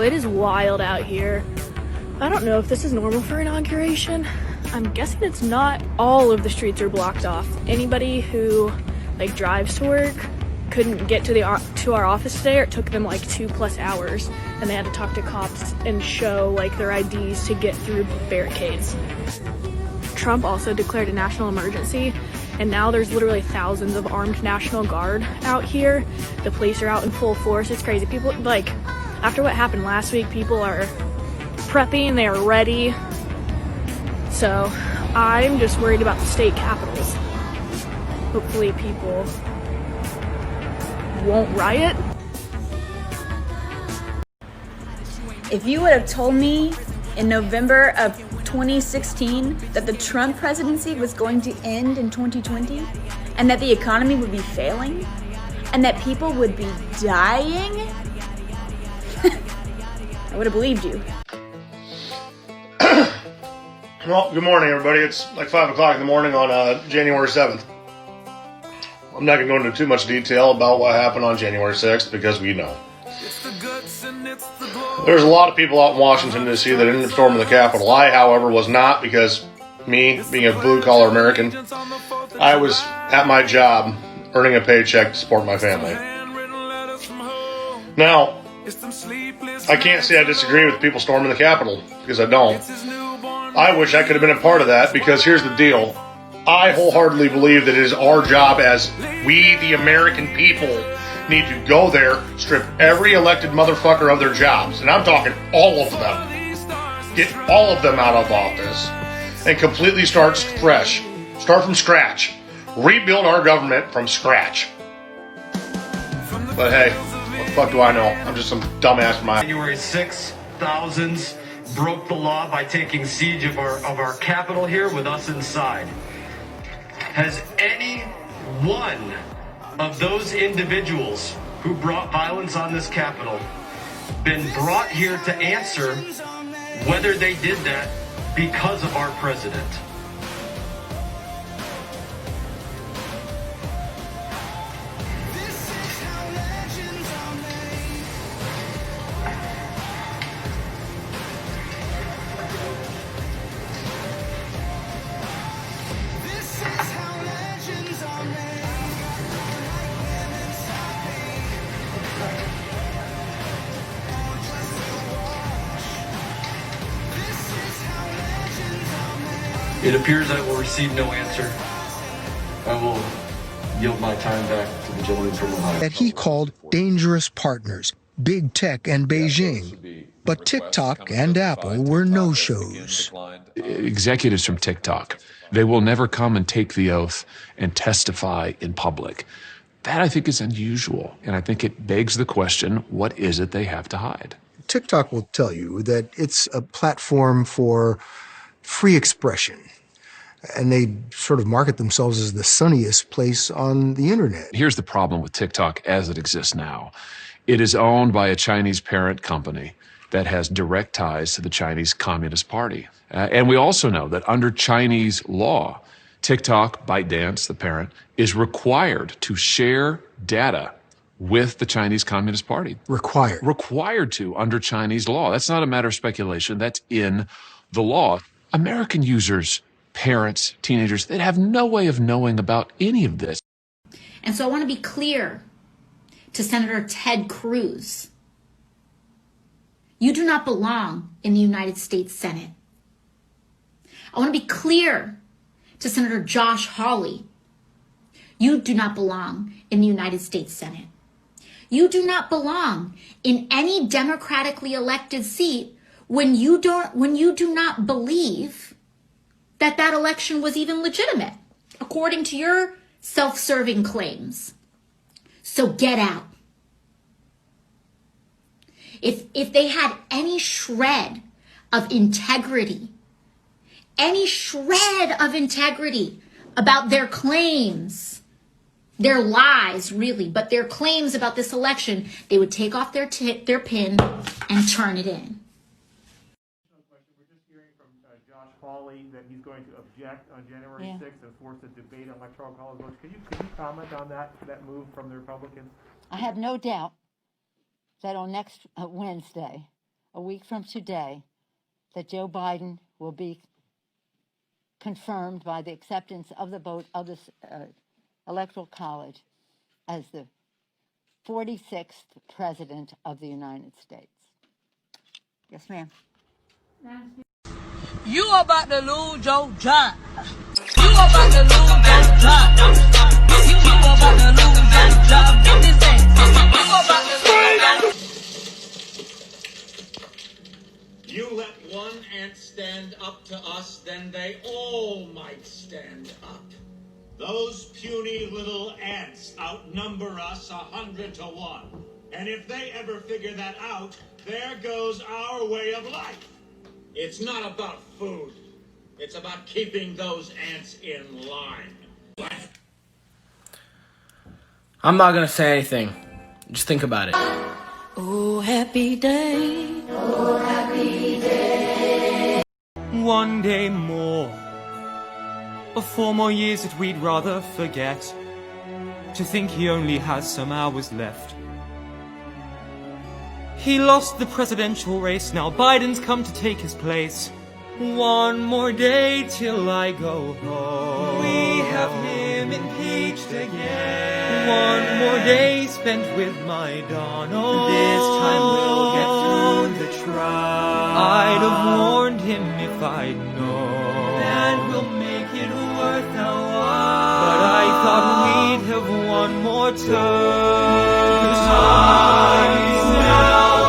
it is wild out here. I don't know if this is normal for inauguration. I'm guessing it's not. All of the streets are blocked off. Anybody who drives to work couldn't get to our office today. It took them 2+ hours, and they had to talk to cops and show their IDs to get through barricades. Trump also declared a national emergency, and now there's literally thousands of armed National Guard out here. The police are out in full force. It's crazy. People, after what happened last week, people are prepping, they are ready. So I'm just worried about the state capitals. Hopefully people won't riot. If you would have told me in November of 2016 that the Trump presidency was going to end in 2020 and that the economy would be failing and that people would be dying, I would have believed you. Well, good morning, everybody. It's 5 o'clock in the morning on January 7th. I'm not going to go into too much detail about what happened on January 6th because we know. There's a lot of people out in Washington, D.C. that ended up storming the Capitol. I, however, was not, because me, being a blue-collar American, I was at my job earning a paycheck to support my family. Now, I can't say I disagree with people storming the Capitol, because I don't. I wish I could have been a part of that, because here's the deal. I wholeheartedly believe that it is our job as we, the American people, need to go there, strip every elected motherfucker of their jobs, and I'm talking all of them. Get all of them out of office and completely start fresh. Start from scratch. Rebuild our government from scratch. But hey, what the fuck do I know? I'm just some dumbass from my... January 6th, thousands broke the law by taking siege of our capital here with us inside. Has any one of those individuals who brought violence on this Capitol been brought here to answer whether they did that because of our president? It appears I will receive no answer. I will yield my time back to the gentleman from Ohio. That he called dangerous partners, big tech and Beijing. But TikTok and Apple were no-shows. Executives from TikTok, they will never come and take the oath and testify in public. That, I think, is unusual, and I think it begs the question, what is it they have to hide? TikTok will tell you that it's a platform for free expression, and they sort of market themselves as the sunniest place on the internet. Here's the problem with TikTok as it exists now. It is owned by a Chinese parent company that has direct ties to the Chinese Communist Party. And we also know that under Chinese law, TikTok, ByteDance, the parent, is required to share data with the Chinese Communist Party. Required. Required to under Chinese law. That's not a matter of speculation. That's in the law. American users, parents, teenagers, they have no way of knowing about any of this. And so I want to be clear to Senator Ted Cruz. You do not belong in the United States Senate. I want to be clear to Senator Josh Hawley. You do not belong in the United States Senate. You do not belong in any democratically elected seat when you do not believe that that election was even legitimate, according to your self-serving claims. So get out. If they had any shred of integrity about their claims, their lies, really, but their claims about this election, they would take off their pin and turn it in. We're just hearing from Josh Hawley that he's going to object on January 6th and force a debate on electoral college votes. Could you comment on that move from the Republicans? I have no doubt that on next Wednesday, a week from today, that Joe Biden will be confirmed by the acceptance of the vote of the Electoral College as the 46th President of the United States. Yes, ma'am. You about to lose your job. You about to lose your job. You about to lose your job. Get this thing. You about to lose. You let one ant stand up to us, then they all might stand up. Those puny little ants outnumber us 100 to 1. And if they ever figure that out, there goes our way of life. It's not about food. It's about keeping those ants in line. I'm not gonna say anything. Just think about it. Oh, happy day. Oh, happy day. One day more. Or 4 more years that we'd rather forget. To think he only has some hours left. He lost the presidential race, now Biden's come to take his place. One more day till I go home. We have him impeached again. One more day spent with my Donald. This time we'll get through the trial. I'd have warned him if I'd known. And we'll make it worth our while. But I thought we'd have one more term. The time is now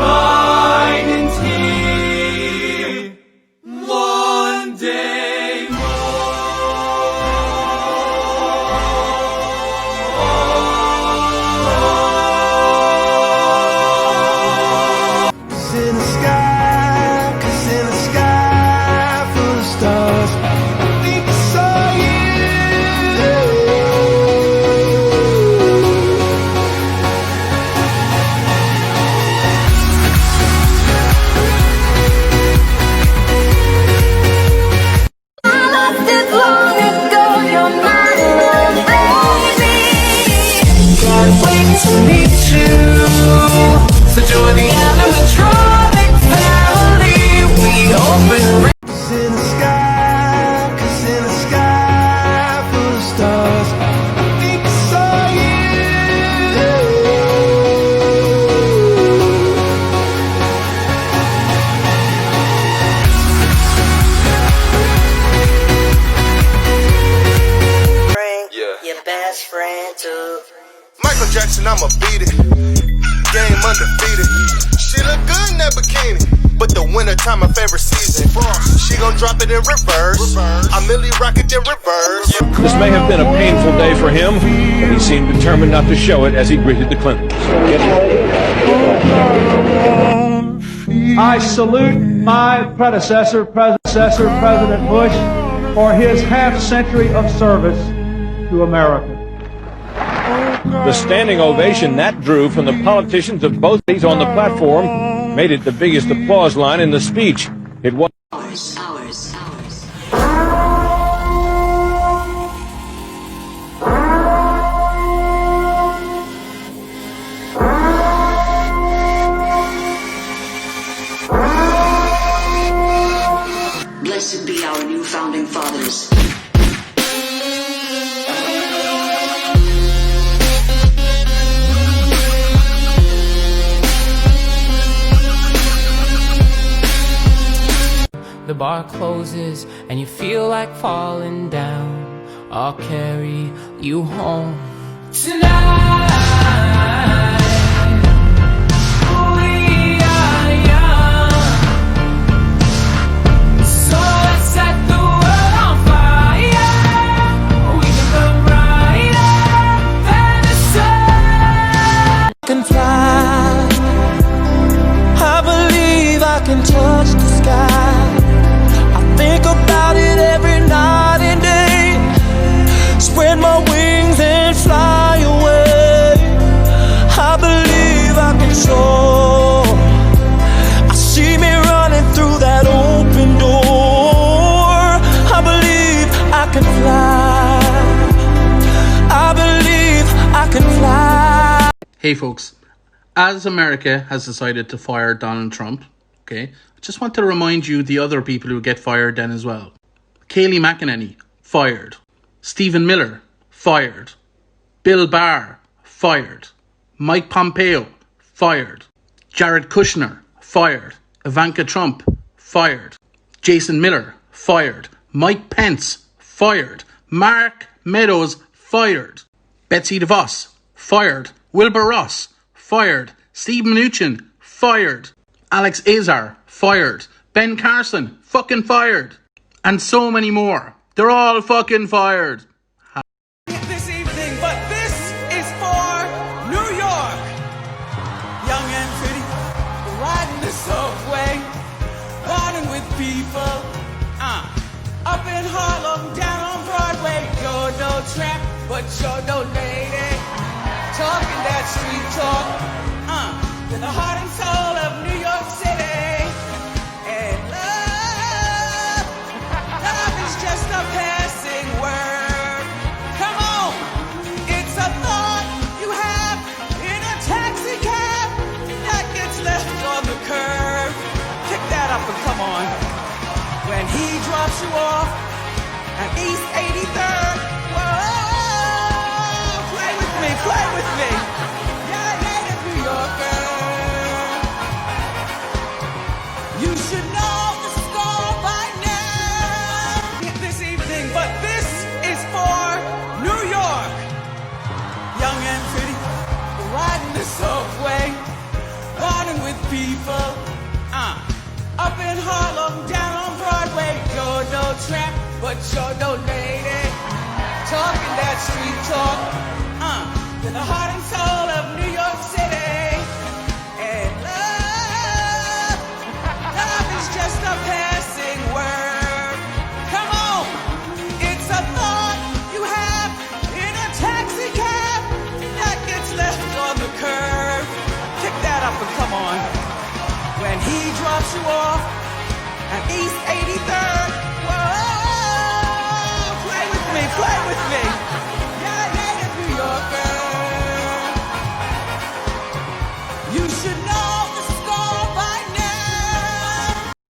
Biden's here. One day more. Cause in the sky full of stars, I think I saw you. To meet you, so join the animatronic family. We open. Cause in the sky full of stars, I think I saw you. Bring your best friend to. Michael Jackson, I'ma beat it. Game undefeated. She look good in that bikini, but the winter time my favorite season. She gon' drop it in reverse. I merely rock it in reverse. This may have been a painful day for him, but he seemed determined not to show it as he greeted the Clintons. I salute my predecessor, President Bush, for his half-century of service to America. The standing ovation that drew from the politicians of both parties on the platform made it the biggest applause line in the speech. It was Hours. Blessed be our new founding fathers. The bar closes and you feel like falling down. I'll carry you home tonight. We are young, so let's set the world on fire. We can burn brighter than the sun. I can fly. I believe I can touch the sky. Think about it every night and day. Spread my wings and fly away. I believe I can soar. I see me running through that open door. I believe I can fly. I believe I can fly. Hey folks, as America has decided to fire Donald Trump, okay, I just want to remind you the other people who get fired then as well. Kayleigh McEnany, fired. Stephen Miller, fired. Bill Barr, fired. Mike Pompeo, fired. Jared Kushner, fired. Ivanka Trump, fired. Jason Miller, fired. Mike Pence, fired. Mark Meadows, fired. Betsy DeVos, fired. Wilbur Ross, fired. Steve Mnuchin, fired. Alex Azar, fired. Ben Carson, fucking fired. And so many more. They're all fucking fired. This evening, but this is for New York. Young and pretty, riding the subway, riding with people. Up in Harlem, down on Broadway. You're no tramp, but you're no lady. Talking that street talk, to the heart and soul of New York City. And love is just a passing word. Come on, it's a thought you have in a taxi cab that gets left on the curb. Pick that up and come on. When he drops you off at East 83rd, whoa, play with me, play with me. You're a native New Yorker. You should know the score by now. This evening, but this is for New York. Young and pretty, riding the subway, riding with people. Up in Harlem, down on Broadway. You're no tramp, but you're no lady. Talking that street talk, to the heart and soul of New York City. And love is just a passing word. Come on, it's a thought you have in a taxi cab that gets left on the curb. Pick that up and come on. When he drops you off at East 83rd,